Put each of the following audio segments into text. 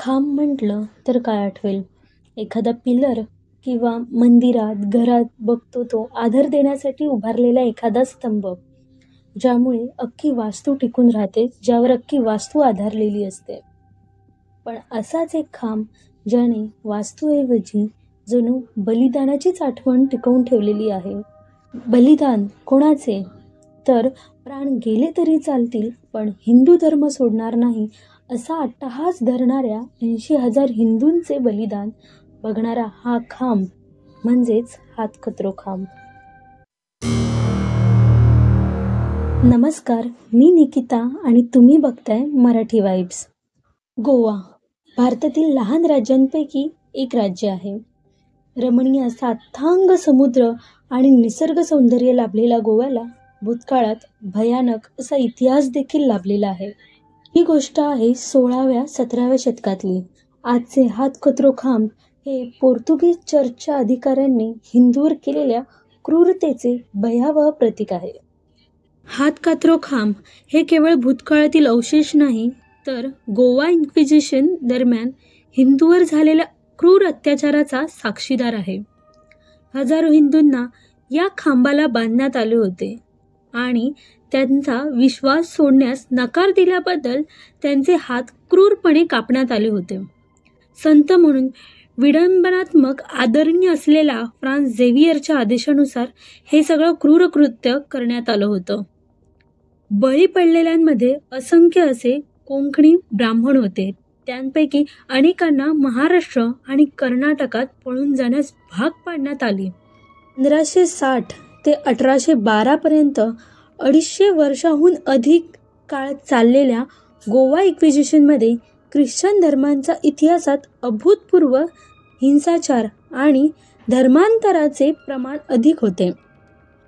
खांब म्हटलं तर काय आठवेल? एखादा पिलर किंवा मंदिरात, घरात बघतो तो आधार देण्यासाठी उभारलेला एखादा स्तंभ, ज्यामुळे अख्खी वास्तू टिकून राहते, ज्यावर अख्खी वास्तू आधारलेली असते. पण असाच एक खांब ज्याने वास्तूऐवजी जणू बलिदानाचीच आठवण टिकवून ठेवलेली आहे. बलिदान कोणाचे? तर प्राण गेले तरी चालतील पण हिंदू धर्म सोडणार नाही असा अट्टहास धरणाऱ्या 80,000 हिंदूंचे बलिदान बघणारा हा खांब म्हणजेच हातकणंगले खांब. नमस्कार, मी निकिता आणि तुम्ही बघताय मराठी वाइब्स. गोवा भारतातील लहान राज्यांपैकी एक राज्य आहे. रमणीय असा अथांग समुद्र आणि निसर्ग सौंदर्य लाभलेला गोव्याला भूतकाळात भयानक असा इतिहास देखील लाभलेला आहे. ही गोष्ट आहे 16व्या-17व्या शतकातली. आजचे हातकणंगले खांब हे पोर्तुगीज चर्चच्या अधिकाऱ्यांनी हिंदूवर केलेल्या क्रूरतेचे भयावह प्रतीक आहे. हातकणंगले खांब हे केवळ भूतकाळातील अवशेष नाही, तर गोवा इन्क्विजिशन दरम्यान हिंदूवर झालेल्या क्रूर अत्याचाराचा साक्षीदार आहे. हजारो हिंदूंना या खांबाला बांधण्यात आले होते आणि त्यांचा विश्वास सोडण्यास नकार दिल्याबद्दल त्यांचे हात क्रूरपणे कापण्यात आले होते. संत म्हणून विडंबनात्मक आदरणीय असलेल्या फ्रान्स झेवियरच्या आदेशानुसार हे सगळं क्रूर कृत्य करण्यात आलं होतं. बळी पडलेल्यांमध्ये असंख्य असे कोंकणी ब्राह्मण होते. त्यांपैकी अनेकांना महाराष्ट्र आणि कर्नाटकात पळून जाण्यास भाग पाडण्यात आले. 1560 ते 1812 पर्यंत 250 वर्षांहून अधिक काळ चाललेल्या गोवा इन्क्विजिशनमध्ये ख्रिश्चन धर्माचा इतिहासात अभूतपूर्व हिंसाचार आणि धर्मांतराचे प्रमाण अधिक होते.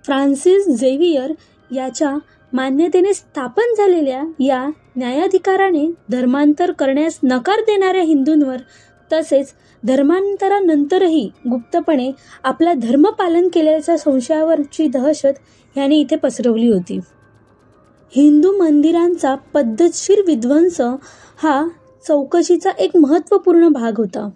फ्रान्सिस झेवियर याच्या मान्यतेने स्थापन झालेल्या या न्यायाधिकरणाने धर्मांतर करण्यास नकार देणाऱ्या हिंदूंवर तसेच धर्मांतरानंतरही गुप्तपणे आपला धर्म पालन केल्याच्या संशयावरची दहशत ह्याने इथे पसरवली होती. हिंदू मंदिरांचा पद्धतशीर विध्वंस हा चौकशीचा एक महत्त्वपूर्ण भाग होता.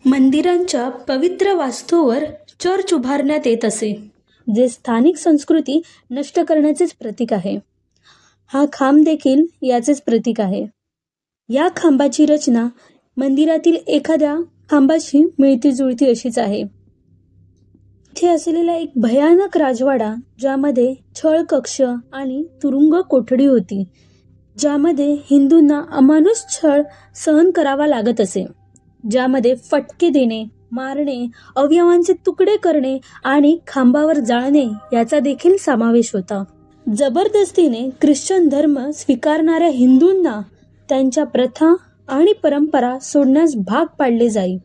मंदिरांच्या पवित्र वास्तूवर चर्च उभारण्यात येत असे, जे स्थानिक संस्कृती नष्ट करण्याचेच प्रतीक आहे. हा खांब देखील याचेच प्रतीक आहे. या खांबाची रचना मंदिरातील एखाद्या खांबाशी मिळती-जुळती अशीच आहे. इथे असलेला एक भयानक राजवाडा, ज्यामध्ये छळ कक्ष आणि तुरुंग कोठडी होती, ज्यामध्ये हिंदूंना अमानुष छळ सहन करावा लागत असे, ज्यामध्ये फटके देणे, मारणे, अवयवांचे तुकडे करणे आणि खांबावर जाळणे याचा देखील समावेश होता. जबरदस्तीने ख्रिश्चन धर्म स्वीकारणाऱ्या हिंदूंना त्यांच्या प्रथा आणि परंपरा सोडण्यास भाग पाडले जाई.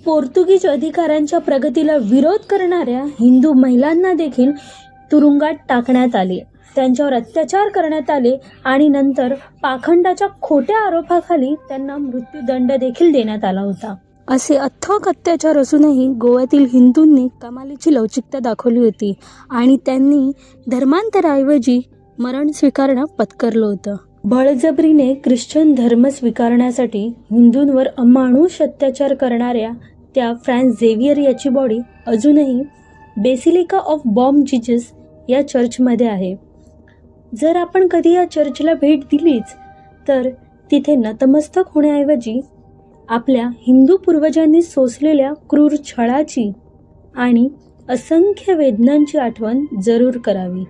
पोर्तुगीज अधिकाऱ्यांच्या प्रगतीला विरोध करणाऱ्या हिंदू महिलांना देखील तुरुंगात टाकण्यात आले, त्यांच्यावर अत्याचार करण्यात आले आणि नंतर पाखंडाच्या खोट्या आरोपाखाली त्यांना मृत्यूदंड देखील देण्यात आला होता. असे अथक अत्याचार असूनही गोव्यातील हिंदूंनी कमालीची लवचिकता दाखवली होती आणि त्यांनी धर्मांतराऐवजी मरण स्वीकारणं पत्करलं होतं. बळजबरीने ख्रिश्चन धर्म स्वीकारण्यासाठी हिंदूंवर अमानुष अत्याचार करणाऱ्या त्या फ्रान्स झेवियर याची बॉडी अजूनही बेसिलिका ऑफ बॉम जीसस या चर्चमध्ये आहे. जर आपण कधी या चर्चला भेट दिलीच तर तिथे नतमस्तक होण्याऐवजी आपल्या हिंदू पूर्वजांनी सोसलेल्या क्रूर छळाची आणि असंख्य वेदनांची आठवण जरूर करावी.